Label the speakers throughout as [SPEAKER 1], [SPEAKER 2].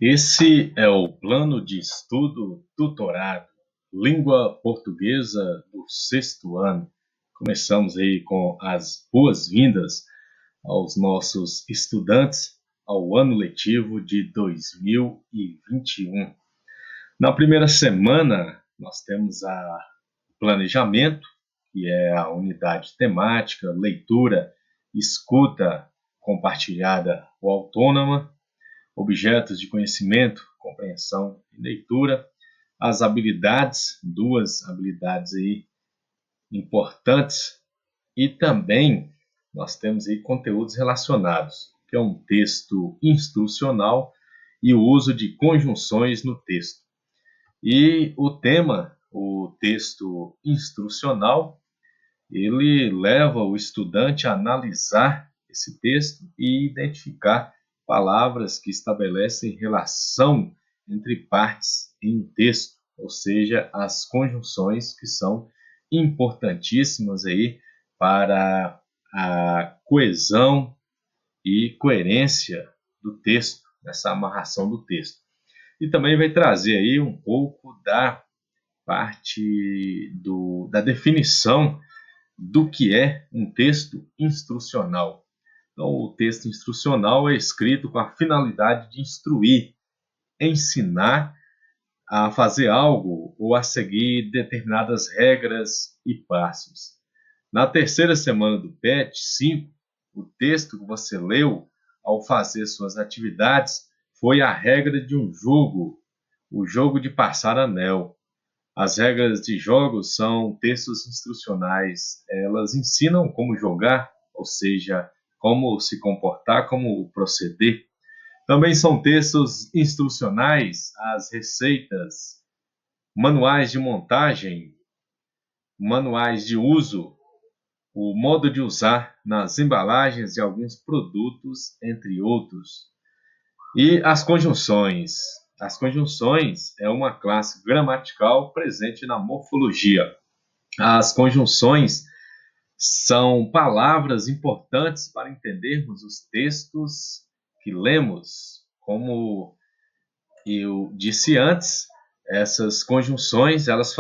[SPEAKER 1] Esse é o plano de estudo tutorado, língua portuguesa do sexto ano. Começamos aí com as boas-vindas aos nossos estudantes ao ano letivo de 2021. Na primeira semana, nós temos a planejamento, que é a unidade temática, leitura, escuta compartilhada ou autônoma, objetos de conhecimento, compreensão e leitura, as habilidades, duas habilidades aí importantes, e também nós temos aí conteúdos relacionados, que é um texto instrucional e o uso de conjunções no texto. E o tema, o texto instrucional, ele leva o estudante a analisar esse texto e identificar palavras que estabelecem relação entre partes em um texto, ou seja, as conjunções que são importantíssimas aí para a coesão e coerência do texto, essa amarração do texto. E também vai trazer aí um pouco da parte da definição do que é um texto instrucional. Então, o texto instrucional é escrito com a finalidade de instruir, ensinar a fazer algo ou a seguir determinadas regras e passos. Na terceira semana do PET 5, o texto que você leu ao fazer suas atividades foi a regra de um jogo, o jogo de passar anel. As regras de jogos são textos instrucionais. Elas ensinam como jogar, ou seja, como se comportar, como proceder. Também são textos instrucionais as receitas, manuais de montagem, manuais de uso, o modo de usar nas embalagens de alguns produtos, entre outros. E as conjunções. As conjunções é uma classe gramatical presente na morfologia. As conjunções são palavras importantes para entendermos os textos que lemos. Como eu disse antes, essas conjunções elas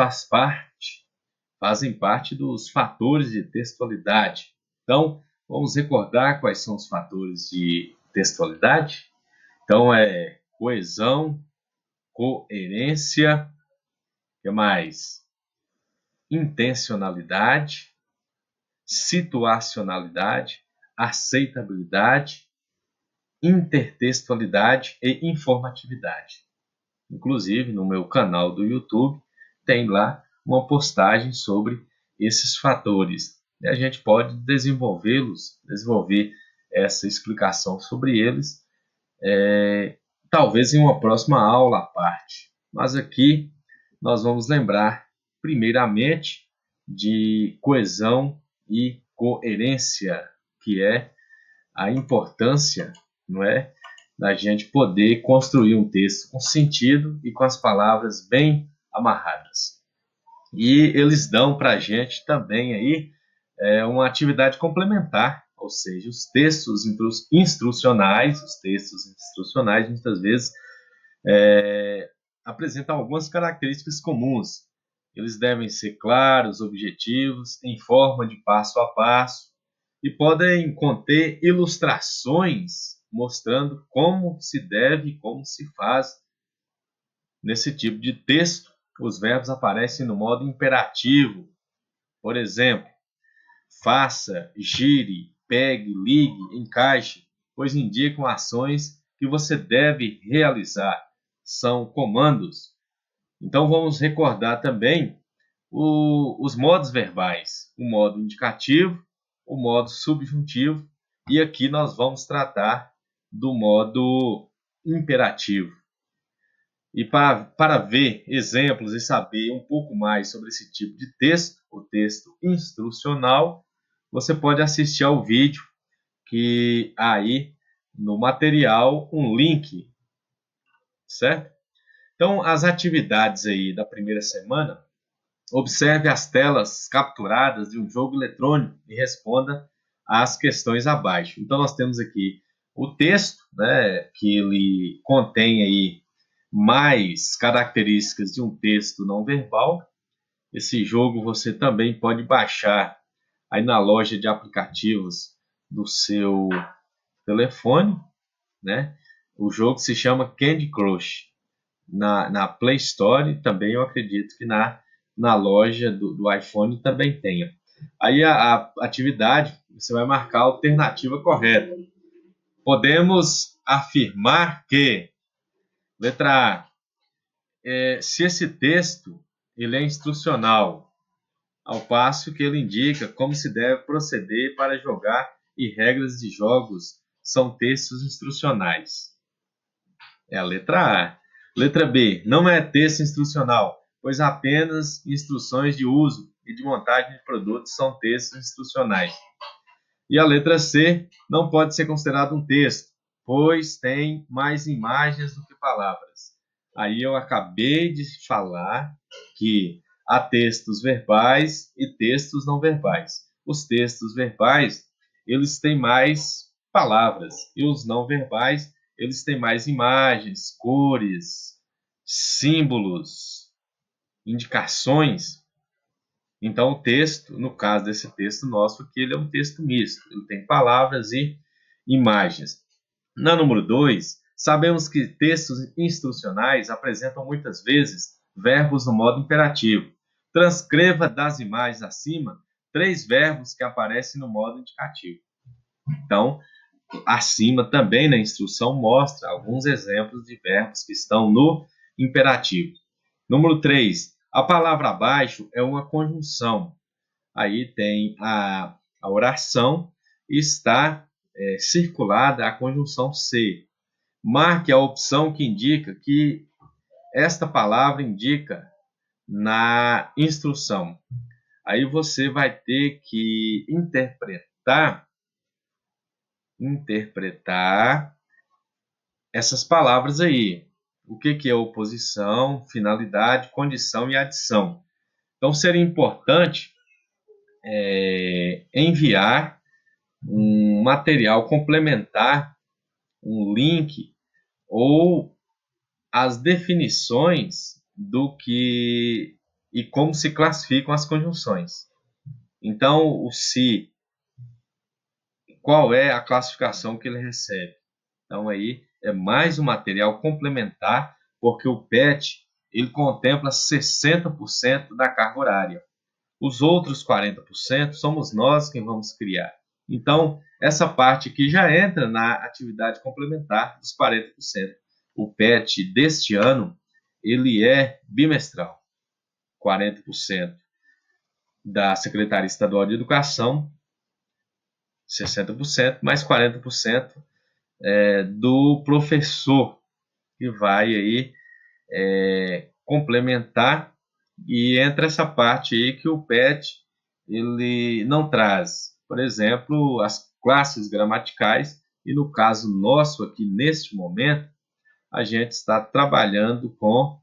[SPEAKER 1] fazem parte dos fatores de textualidade. Então, vamos recordar quais são os fatores de textualidade? Então, é coesão, coerência, que mais? Intencionalidade, situacionalidade, aceitabilidade, intertextualidade e informatividade. Inclusive, no meu canal do YouTube, tem lá uma postagem sobre esses fatores. E a gente pode desenvolver essa explicação sobre eles, talvez em uma próxima aula à parte. Mas aqui nós vamos lembrar, primeiramente, de coesão e coerência, que é a importância, não é, da gente poder construir um texto com sentido e com as palavras bem amarradas. E eles dão para a gente também aí uma atividade complementar, ou seja, os textos instrucionais muitas vezes apresentam algumas características comuns. Eles devem ser claros, objetivos, em forma de passo a passo, e podem conter ilustrações mostrando como se deve, como se faz. Nesse tipo de texto, os verbos aparecem no modo imperativo. Por exemplo, faça, gire, pegue, ligue, encaixe, pois indicam ações que você deve realizar. São comandos. Então, vamos recordar também os modos verbais, o modo indicativo, o modo subjuntivo, e aqui nós vamos tratar do modo imperativo. E para ver exemplos e saber um pouco mais sobre esse tipo de texto, o texto instrucional, você pode assistir ao vídeo que aí no material um link, certo? Então, as atividades aí da primeira semana: observe as telas capturadas de um jogo eletrônico e responda às questões abaixo. Então, nós temos aqui o texto, né, que ele contém aí mais características de um texto não verbal. Esse jogo você também pode baixar aí na loja de aplicativos do seu telefone, né? O jogo se chama Candy Crush. Na Play Store também eu acredito que na loja do iPhone também tenha. Aí a atividade, você vai marcar a alternativa correta. Podemos afirmar que, letra A, se esse texto ele é instrucional, ao passo que ele indica como se deve proceder para jogar e regras de jogos são textos instrucionais. É a letra A. Letra B, não é texto instrucional, pois apenas instruções de uso e de montagem de produtos são textos instrucionais. E a letra C, não pode ser considerado um texto, pois tem mais imagens do que palavras. Aí eu acabei de falar que há textos verbais e textos não verbais. Os textos verbais, eles têm mais palavras, e os não verbais, eles têm mais imagens, cores, símbolos, indicações. Então, o texto, no caso desse texto nosso aqui, ele é um texto misto. Ele tem palavras e imagens. Na número 2, sabemos que textos instrucionais apresentam muitas vezes verbos no modo imperativo. Transcreva das imagens acima 3 verbos que aparecem no modo indicativo. Então, acima também na instrução mostra alguns exemplos de verbos que estão no imperativo. Número 3. A palavra abaixo é uma conjunção. Aí tem a oração e está circulada a conjunção ser. Marque a opção que indica que esta palavra indica na instrução. Aí você vai ter que interpretar essas palavras aí. O que é oposição, finalidade, condição e adição. Então, seria importante enviar um material complementar, um link ou as definições do que e como se classificam as conjunções. Então, o se, qual é a classificação que ele recebe? Então, aí é mais um material complementar, porque o PET ele contempla 60% da carga horária. Os outros 40% somos nós quem vamos criar. Então, essa parte aqui já entra na atividade complementar dos 40%. O PET deste ano, ele é bimestral. 40% da Secretaria Estadual de Educação, 60%, mais 40% do professor, que vai aí complementar, e entra essa parte aí que o PET ele não traz. Por exemplo, as classes gramaticais, e no caso nosso aqui, neste momento, a gente está trabalhando com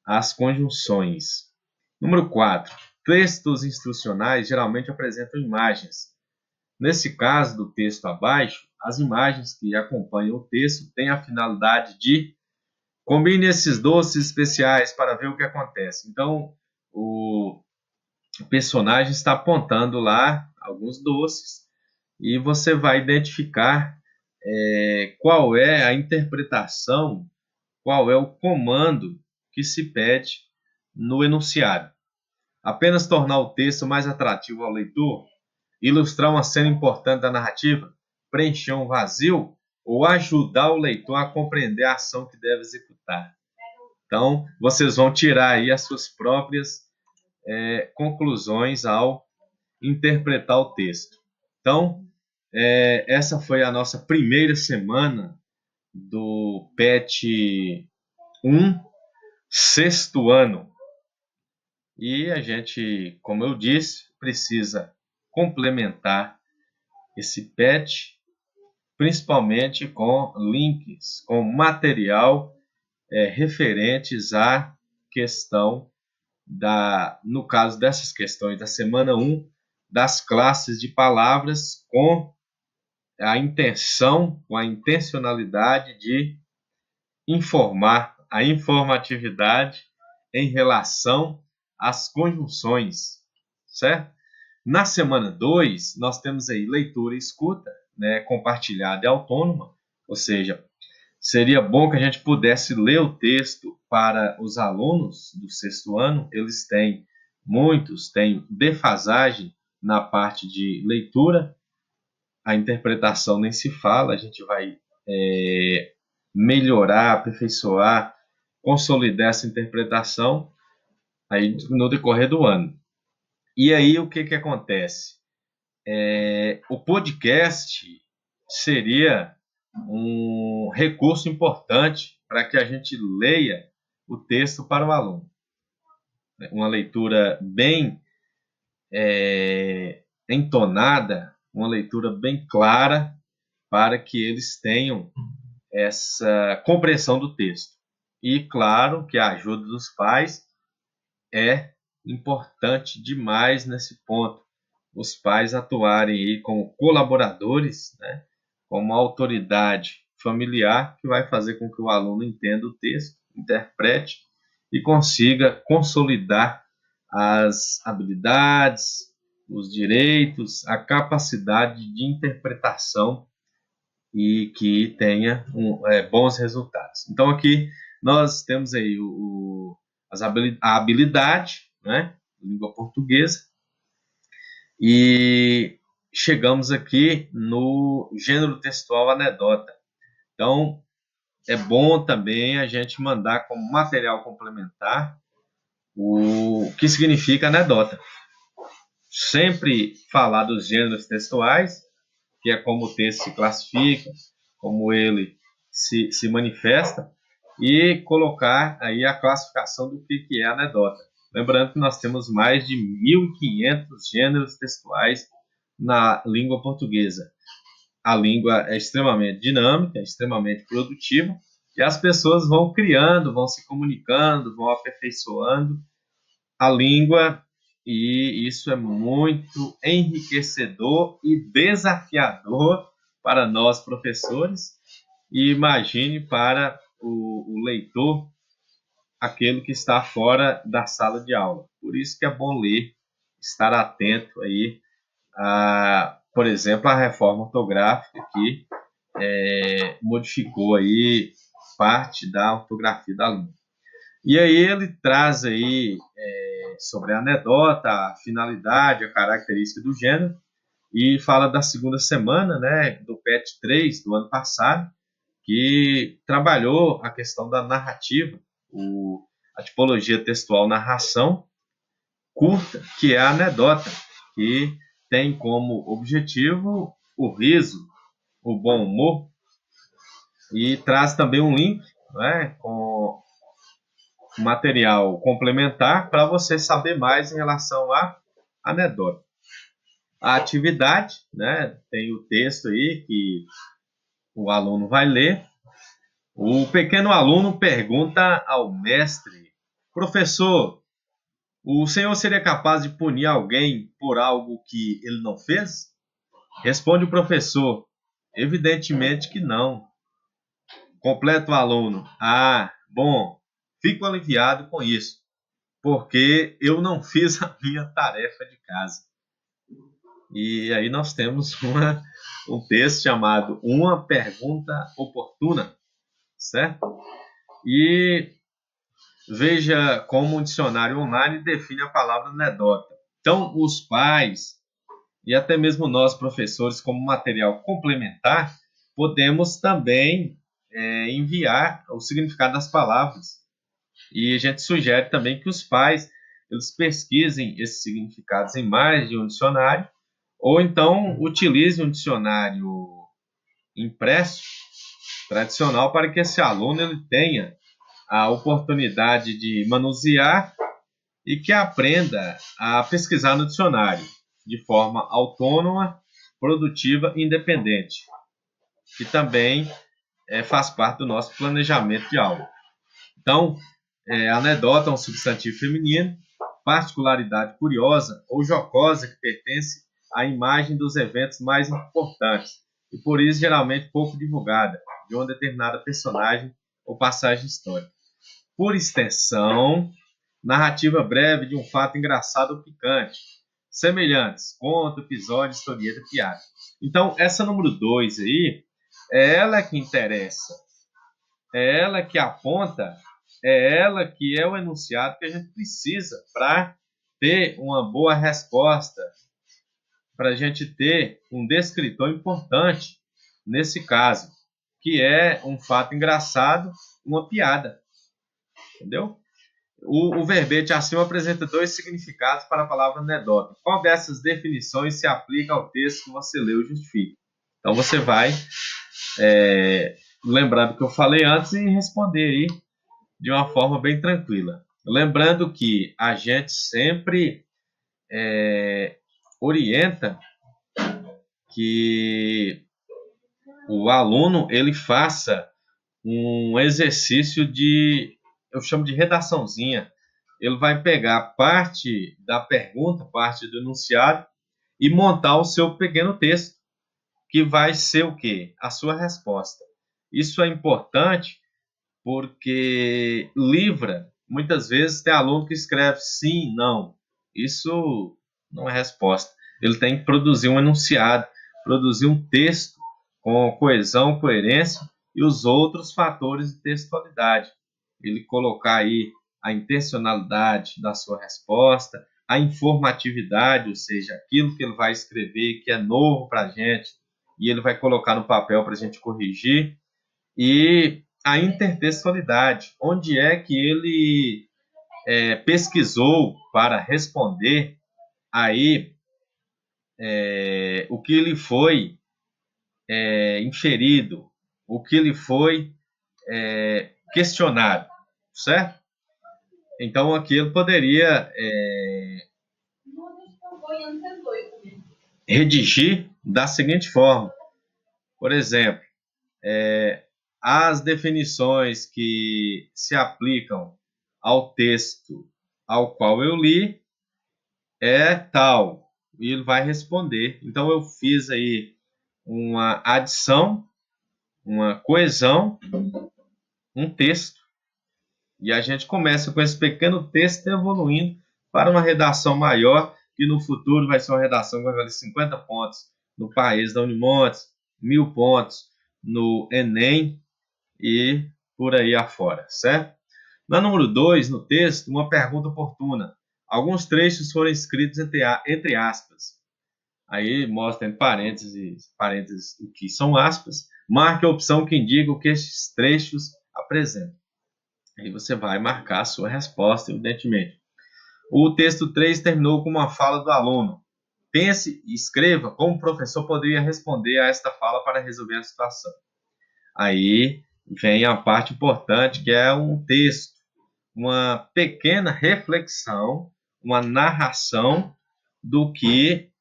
[SPEAKER 1] as conjunções. Número 4. Textos instrucionais geralmente apresentam imagens. Nesse caso do texto abaixo, as imagens que acompanham o texto têm a finalidade de combine esses doces especiais para ver o que acontece. Então, o personagem está apontando lá alguns doces e você vai identificar qual é a interpretação, qual é o comando que se pede no enunciado. Apenas tornar o texto mais atrativo ao leitor, ilustrar uma cena importante da narrativa, preencher um vazio ou ajudar o leitor a compreender a ação que deve executar. Então, vocês vão tirar aí as suas próprias conclusões ao interpretar o texto. Então, essa foi a nossa primeira semana do PET 1, sexto ano. E a gente, como eu disse, precisa complementar esse PET, principalmente com links, com material referentes à questão no caso dessas questões da semana 1, das classes de palavras com a intenção, com a intencionalidade de informar, a informatividade em relação às conjunções, certo? Na semana 2, nós temos aí leitura e escuta, né, compartilhada e autônoma, ou seja, seria bom que a gente pudesse ler o texto para os alunos do sexto ano. Muitos têm defasagem na parte de leitura, a interpretação nem se fala, a gente vai melhorar, aperfeiçoar, consolidar essa interpretação aí no decorrer do ano. E aí o que acontece? O podcast seria um recurso importante para que a gente leia o texto para o aluno. Uma leitura bem entonada, uma leitura bem clara, para que eles tenham essa compreensão do texto. E claro que a ajuda dos pais é importante demais nesse ponto. Os pais atuarem aí como colaboradores, né, como autoridade familiar, que vai fazer com que o aluno entenda o texto, interprete e consiga consolidar as habilidades, os direitos, a capacidade de interpretação e que tenha bons resultados. Então aqui nós temos aí a habilidade, né, língua portuguesa, e chegamos aqui no gênero textual anedota. Então é bom também a gente mandar como material complementar o que significa anedota. Sempre falar dos gêneros textuais, que é como o texto se classifica, como ele se manifesta, e colocar aí a classificação do que é anedota. Lembrando que nós temos mais de 1.500 gêneros textuais na língua portuguesa. A língua é extremamente dinâmica, é extremamente produtiva, e as pessoas vão criando, vão se comunicando, vão aperfeiçoando a língua, e isso é muito enriquecedor e desafiador para nós professores, e imagine para o leitor, aquele que está fora da sala de aula. Por isso que é bom ler, estar atento aí por exemplo, a reforma ortográfica que modificou aí parte da ortografia da língua. E aí ele traz aí sobre a anedota, a finalidade, a característica do gênero, e fala da segunda semana, né, do PET 3 do ano passado, que trabalhou a questão da narrativa, a tipologia textual narração curta, que é a anedota, que tem como objetivo o riso, o bom humor, e traz também um link, né, com material complementar para você saber mais em relação à anedota. A atividade, né, tem o texto aí que o aluno vai ler. O pequeno aluno pergunta ao mestre: professor, o senhor seria capaz de punir alguém por algo que ele não fez? Responde o professor: evidentemente que não. Completa o aluno: ah, bom, fico aliviado com isso, porque eu não fiz a minha tarefa de casa. E aí nós temos um texto chamado Uma Pergunta Oportuna, certo? E veja como o dicionário online define a palavra anedota. Então, os pais e até mesmo nós, professores, como material complementar, podemos também enviar o significado das palavras. E a gente sugere também que os pais eles pesquisem esses significados em mais de um dicionário, ou então utilizem um dicionário impresso, tradicional, para que esse aluno ele tenha a oportunidade de manusear e que aprenda a pesquisar no dicionário de forma autônoma, produtiva e independente, que também faz parte do nosso planejamento de aula. Então, anedota é um substantivo feminino, particularidade curiosa ou jocosa que pertence à imagem dos eventos mais importantes. e por isso geralmente pouco divulgada, de uma determinada personagem ou passagem histórica. Por extensão, narrativa breve de um fato engraçado ou picante, semelhantes, conto, episódio, historieta, piada. Então, essa número 2 aí, é ela que interessa, é ela que aponta, é ela que é o enunciado que a gente precisa para ter uma boa resposta, para a gente ter um descritor importante nesse caso, que é um fato engraçado, uma piada. Entendeu? O verbete acima apresenta 2 significados para a palavra anedota. Qual dessas definições se aplica ao texto que você leu e justifica? Então você vai lembrar do que eu falei antes e responder aí de uma forma bem tranquila. Lembrando que a gente sempre orienta que o aluno ele faça um exercício eu chamo de redaçãozinha. Ele vai pegar parte da pergunta, parte do enunciado e montar o seu pequeno texto, que vai ser o quê? A sua resposta. Isso é importante porque livra, muitas vezes tem aluno que escreve sim, não. Isso não é resposta. Ele tem que produzir um enunciado, produzir um texto com coesão, coerência e os outros fatores de textualidade. Ele colocar aí a intencionalidade da sua resposta, a informatividade, ou seja, aquilo que ele vai escrever que é novo para a gente e ele vai colocar no papel para a gente corrigir, e a intertextualidade, onde é que ele pesquisou para responder aí o que ele foi inferido, o que ele foi questionado, certo? Então aqui ele poderia redigir da seguinte forma, por exemplo, as definições que se aplicam ao texto ao qual eu li é tal, e ele vai responder. Então eu fiz aí uma adição, uma coesão, um texto, e a gente começa com esse pequeno texto evoluindo para uma redação maior, que no futuro vai ser uma redação que vai valer 50 pontos no país da Unimontes, 1000 pontos no Enem e por aí afora, certo? Na número 2, no texto, uma pergunta oportuna. Alguns trechos foram escritos entre aspas. Aí mostra entre parênteses o que são aspas. Marque a opção que indica o que estes trechos apresentam. Aí você vai marcar a sua resposta, evidentemente. O texto 3 terminou com uma fala do aluno. Pense e escreva como o professor poderia responder a esta fala para resolver a situação. Aí vem a parte importante, que é um texto, uma pequena reflexão, uma narração do que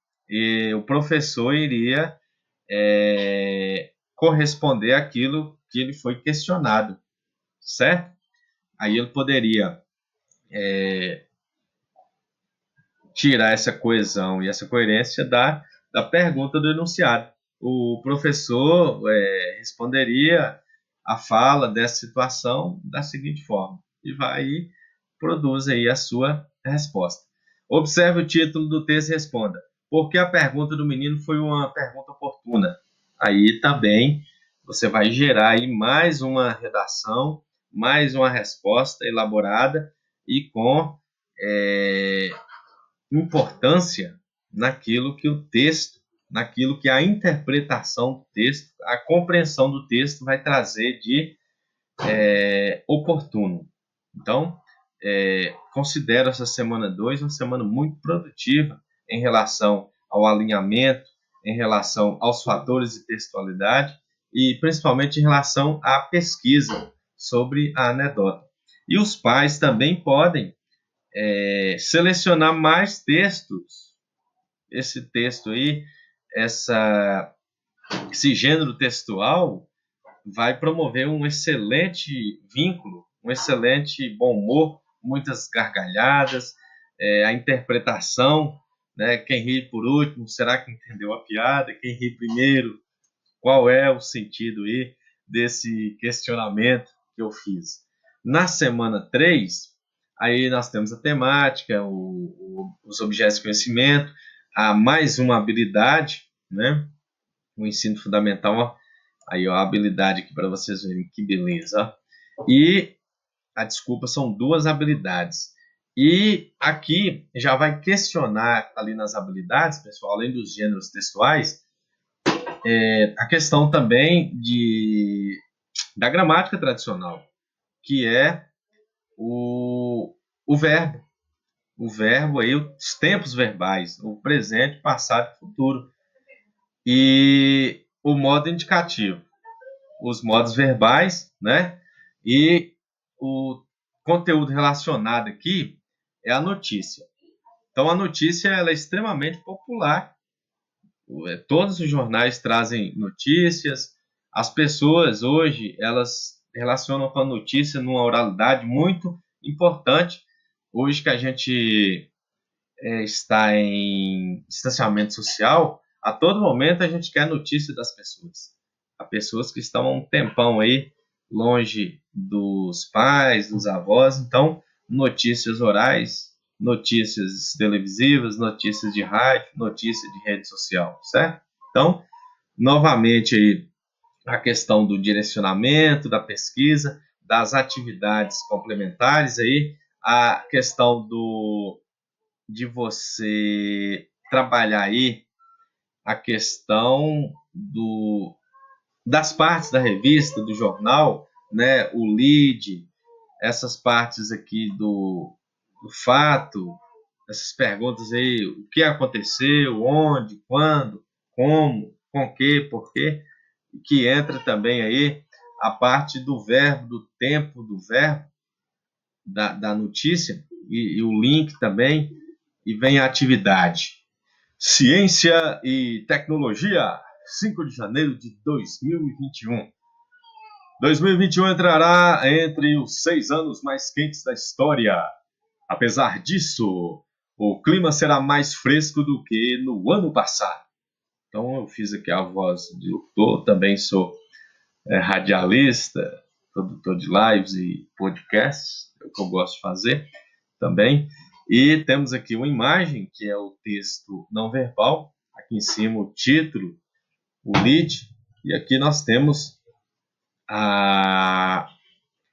[SPEAKER 1] o professor iria corresponder àquilo que ele foi questionado, certo? Aí ele poderia tirar essa coesão e essa coerência da pergunta do enunciado. O professor responderia a fala dessa situação da seguinte forma, e vai e produz aí a sua resposta. Observe o título do texto e responda. Por que a pergunta do menino foi uma pergunta oportuna? Aí também você vai gerar aí mais uma redação, mais uma resposta elaborada e com importância naquilo que o texto, naquilo que a interpretação do texto, a compreensão do texto vai trazer de oportuno. Então, considero essa semana 2 uma semana muito produtiva em relação ao alinhamento, em relação aos fatores de textualidade e principalmente em relação à pesquisa sobre a anedota. E os pais também podem selecionar mais textos. Esse texto aí, esse gênero textual vai promover um excelente vínculo, um excelente bom humor, muitas gargalhadas, a interpretação, né? Quem ri por último, será que entendeu a piada? Quem ri primeiro qual é o sentido aí desse questionamento que eu fiz. Na semana 3, aí nós temos a temática, os objetos de conhecimento, a mais uma habilidade, né? O ensino fundamental, ó, aí ó, a habilidade aqui para vocês verem que beleza. Ó. E a desculpa são 2 habilidades. E aqui já vai questionar ali nas habilidades, pessoal, além dos gêneros textuais, a questão também da gramática tradicional, que é o verbo. O verbo aí, os tempos verbais, o presente, passado e futuro. E o modo indicativo, os modos verbais, né? E o conteúdo relacionado aqui é a notícia. Então, a notícia ela é extremamente popular. Todos os jornais trazem notícias. As pessoas hoje, elas relacionam com a notícia numa oralidade muito importante. Hoje que a gente está em distanciamento social, a todo momento a gente quer notícia das pessoas. Há pessoas que estão há um tempão aí longe dos pais, dos avós, então notícias orais, notícias televisivas, notícias de rádio, notícias de rede social, certo? Então, novamente aí a questão do direcionamento, da pesquisa, das atividades complementares aí, a questão de você trabalhar aí a questão das partes da revista, do jornal, né, o lead, essas partes aqui do fato, essas perguntas aí, o que aconteceu, onde, quando, como, com que, por quê, que entra também aí a parte do verbo, do tempo do verbo, da notícia, e o link também, e vem a atividade. Ciência e Tecnologia, 5 de janeiro de 2021. 2021 entrará entre os 6 anos mais quentes da história. Apesar disso, o clima será mais fresco do que no ano passado. Então eu fiz aqui a voz de locutor, também sou radialista, produtor de lives e podcasts, é o que eu gosto de fazer também. E temos aqui uma imagem, que é o texto não verbal, aqui em cima o título, o lead, e aqui nós temos a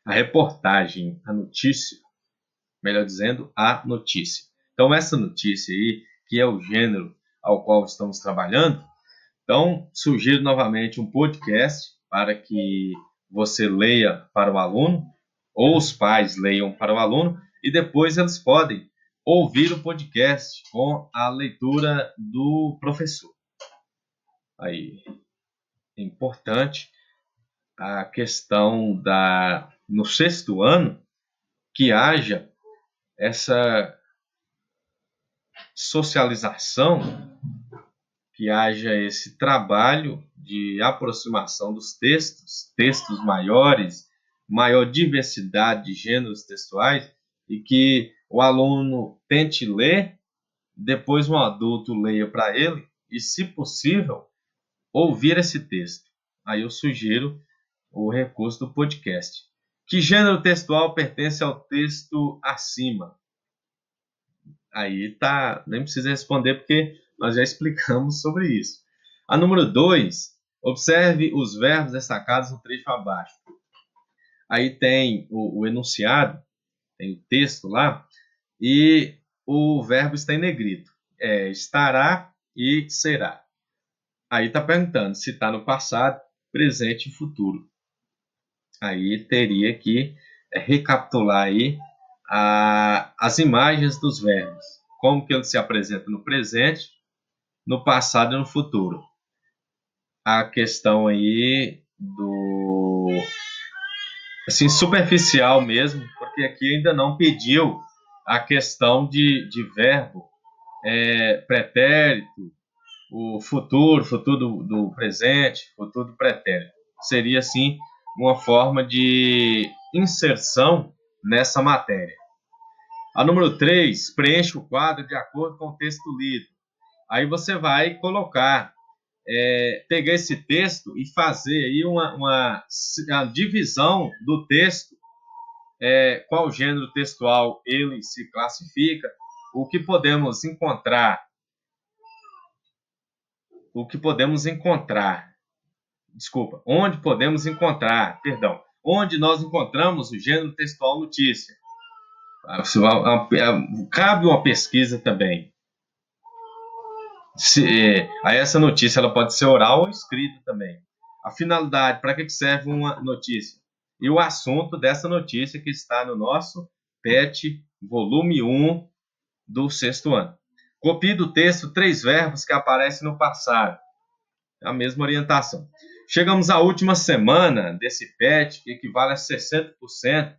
[SPEAKER 1] reportagem, a notícia, melhor dizendo, a notícia. Então essa notícia aí, que é o gênero ao qual estamos trabalhando, então sugiro novamente um podcast para que você leia para o aluno, ou os pais leiam para o aluno, e depois eles podem ouvir o podcast com a leitura do professor. Aí, é importante a questão no 6º ano, que haja essa socialização, que haja esse trabalho de aproximação dos textos maiores, maior diversidade de gêneros textuais, e que o aluno tente ler, depois um adulto leia para ele, e, se possível, ouvir esse texto. Aí eu sugiro o recurso do podcast. Que gênero textual pertence ao texto acima? Aí tá, nem precisa responder porque nós já explicamos sobre isso. A número 2, observe os verbos destacados no trecho abaixo. Aí tem o enunciado, tem o texto lá, e o verbo está em negrito. Estará e será. Aí está perguntando se está no passado, presente e futuro. Aí teria que recapitular aí as imagens dos verbos. Como que ele se apresenta no presente, no passado e no futuro. A questão aí assim, superficial mesmo, porque aqui ainda não pediu a questão de verbo, pretérito, o futuro do presente, futuro do pretérito. Seria, assim, uma forma de inserção nessa matéria. A número 3, preencha o quadro de acordo com o texto lido. Aí você vai colocar pegar esse texto e fazer aí uma divisão do texto, qual gênero textual ele se classifica, o que podemos encontrar, onde nós encontramos o gênero textual notícia. Cabe uma pesquisa também. Aí essa notícia ela pode ser oral ou escrita também. A finalidade, para que serve uma notícia? E o assunto dessa notícia que está no nosso PET, volume 1 do 6º ano. Copie do texto 3 verbos que aparecem no passado. É a mesma orientação. Chegamos à última semana desse PET, que equivale a 60%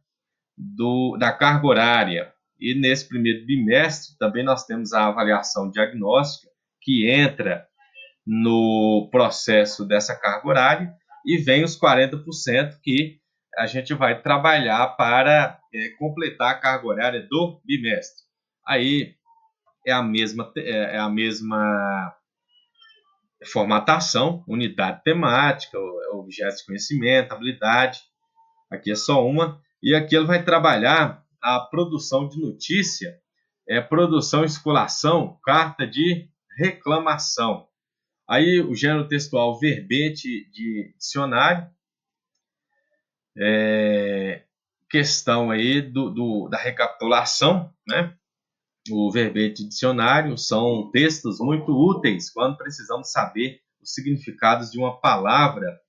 [SPEAKER 1] da carga horária. E nesse primeiro bimestre também nós temos a avaliação diagnóstica, que entra no processo dessa carga horária, e vem os 40% que a gente vai trabalhar para completar a carga horária do bimestre. Aí é a mesma formatação, unidade temática, objetos de conhecimento, habilidade. Aqui é só uma. E aqui ele vai trabalhar a produção de notícia, produção, escolação, carta de reclamação. Aí o gênero textual, verbete de dicionário, questão aí da recapitulação, né? O verbete de dicionário são textos muito úteis quando precisamos saber os significados de uma palavra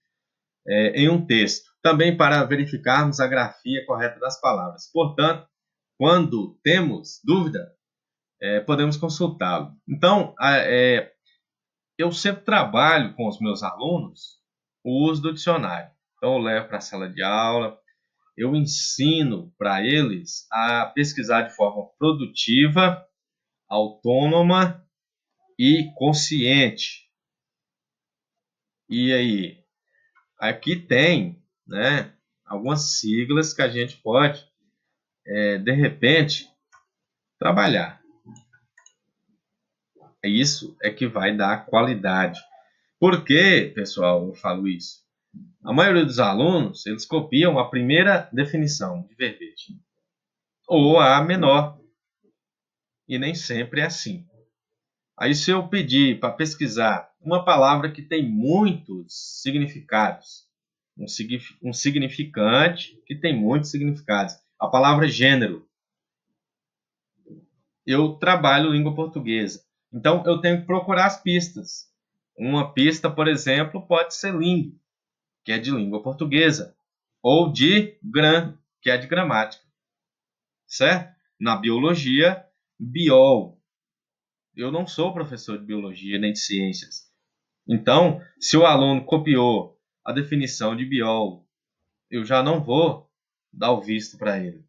[SPEAKER 1] em um texto. Também para verificarmos a grafia correta das palavras. Portanto, quando temos dúvida, podemos consultá-lo. Então, eu sempre trabalho com os meus alunos o uso do dicionário. Então, eu levo para a sala de aula, eu ensino para eles a pesquisar de forma produtiva, autônoma e consciente. E aí, aqui tem, né, algumas siglas que a gente pode, de repente, trabalhar. Isso é que vai dar qualidade. Por que, pessoal, eu falo isso? A maioria dos alunos, eles copiam a primeira definição de verbete, ou a menor, e nem sempre é assim. Aí, se eu pedir para pesquisar uma palavra que tem muitos significados, um significante que tem muitos significados, a palavra gênero, eu trabalho língua portuguesa. Então, eu tenho que procurar as pistas. Uma pista, por exemplo, pode ser língua, que é de língua portuguesa, ou de gram, que é de gramática. Certo? Na biologia, biol. Eu não sou professor de biologia nem de ciências. Então, se o aluno copiou a definição de biol, eu já não vou dar o visto para ele.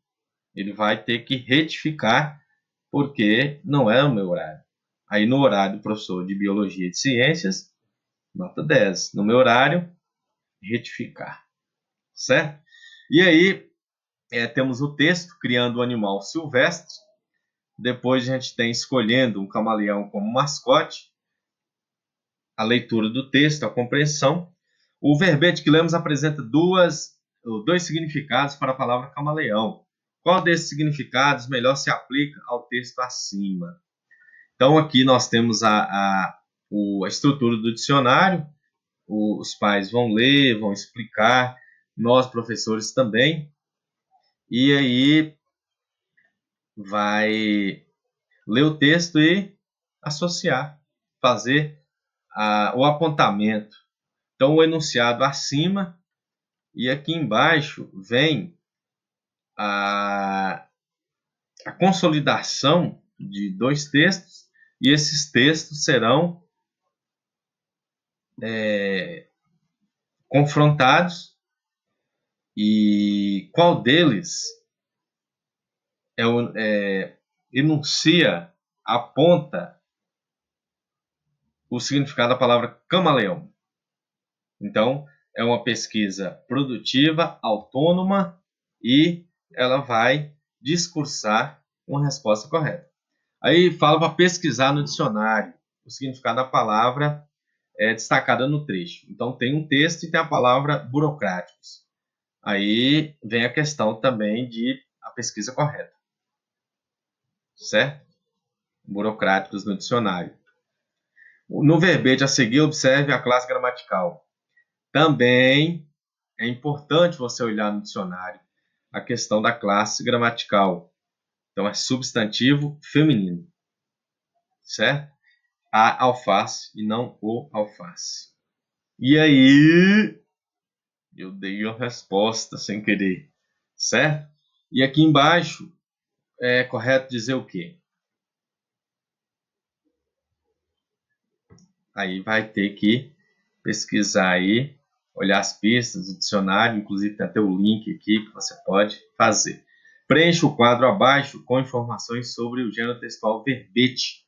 [SPEAKER 1] Ele vai ter que retificar, porque não é o meu horário. Aí no horário do professor de biologia e de ciências, nota 10. No meu horário, retificar. Certo? E aí, temos o texto, criando um animal silvestre. Depois a gente tem escolhendo um camaleão como mascote. A leitura do texto, a compreensão. O verbete que lemos apresenta dois significados para a palavra camaleão. Qual desses significados melhor se aplica ao texto acima? Então, aqui nós temos a estrutura do dicionário. Os pais vão ler, vão explicar, nós, professores, também. E aí, vai ler o texto e associar, fazer o apontamento. Então, o enunciado acima, e aqui embaixo vem a consolidação de 2 textos, e esses textos serão confrontados, e qual deles enuncia, aponta o significado da palavra camaleão. Então, é uma pesquisa produtiva, autônoma, e ela vai discursar uma resposta correta. Aí fala para pesquisar no dicionário o significado da palavra destacada no trecho. Então tem um texto e tem a palavra burocráticos. Aí vem a questão também de a pesquisa correta, certo? Burocráticos no dicionário. No verbete a seguir, observe a classe gramatical. Também é importante você olhar no dicionário a questão da classe gramatical. Então, é substantivo feminino, certo? A alface e não o alface. E aí, eu dei a resposta sem querer, certo? E aqui embaixo, é correto dizer o quê? Aí vai ter que pesquisar aí, olhar as pistas do dicionário, inclusive tem até o link aqui que você pode fazer. Preencha o quadro abaixo com informações sobre o gênero textual verbete.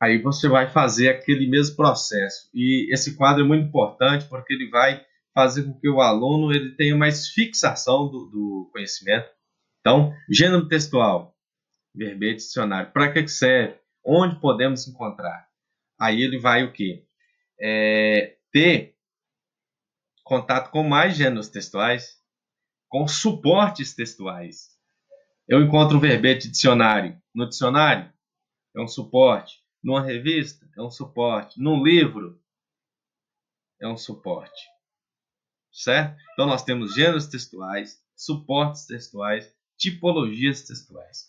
[SPEAKER 1] Aí você vai fazer aquele mesmo processo. E esse quadro é muito importante porque ele vai fazer com que o aluno ele tenha mais fixação do conhecimento. Então, gênero textual, verbete, dicionário. Para que serve? Onde podemos encontrar? Aí ele vai o quê? Ter contato com mais gêneros textuais, com suportes textuais. Eu encontro o verbete dicionário no dicionário, é um suporte. Numa revista, é um suporte. Num livro, é um suporte. Certo? Então nós temos gêneros textuais, suportes textuais, tipologias textuais.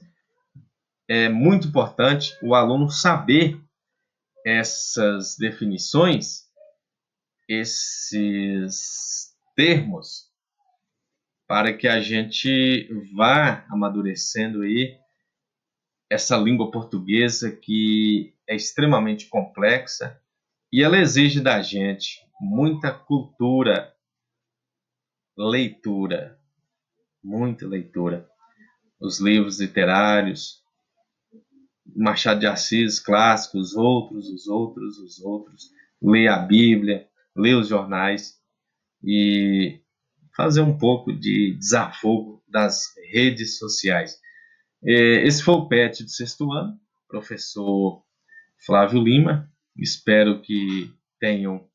[SPEAKER 1] É muito importante o aluno saber essas definições, esses termos, para que a gente vá amadurecendo aí essa língua portuguesa que é extremamente complexa e ela exige da gente muita cultura, leitura, muita leitura. Os livros literários, Machado de Assis, clássicos, os outros. Ler a Bíblia, ler os jornais e fazer um pouco de desafogo das redes sociais. Esse foi o PET do sexto ano, professor Flávio Lima. Espero que tenham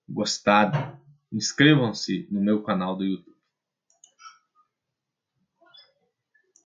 [SPEAKER 1] gostado. Inscrevam-se no meu canal do YouTube.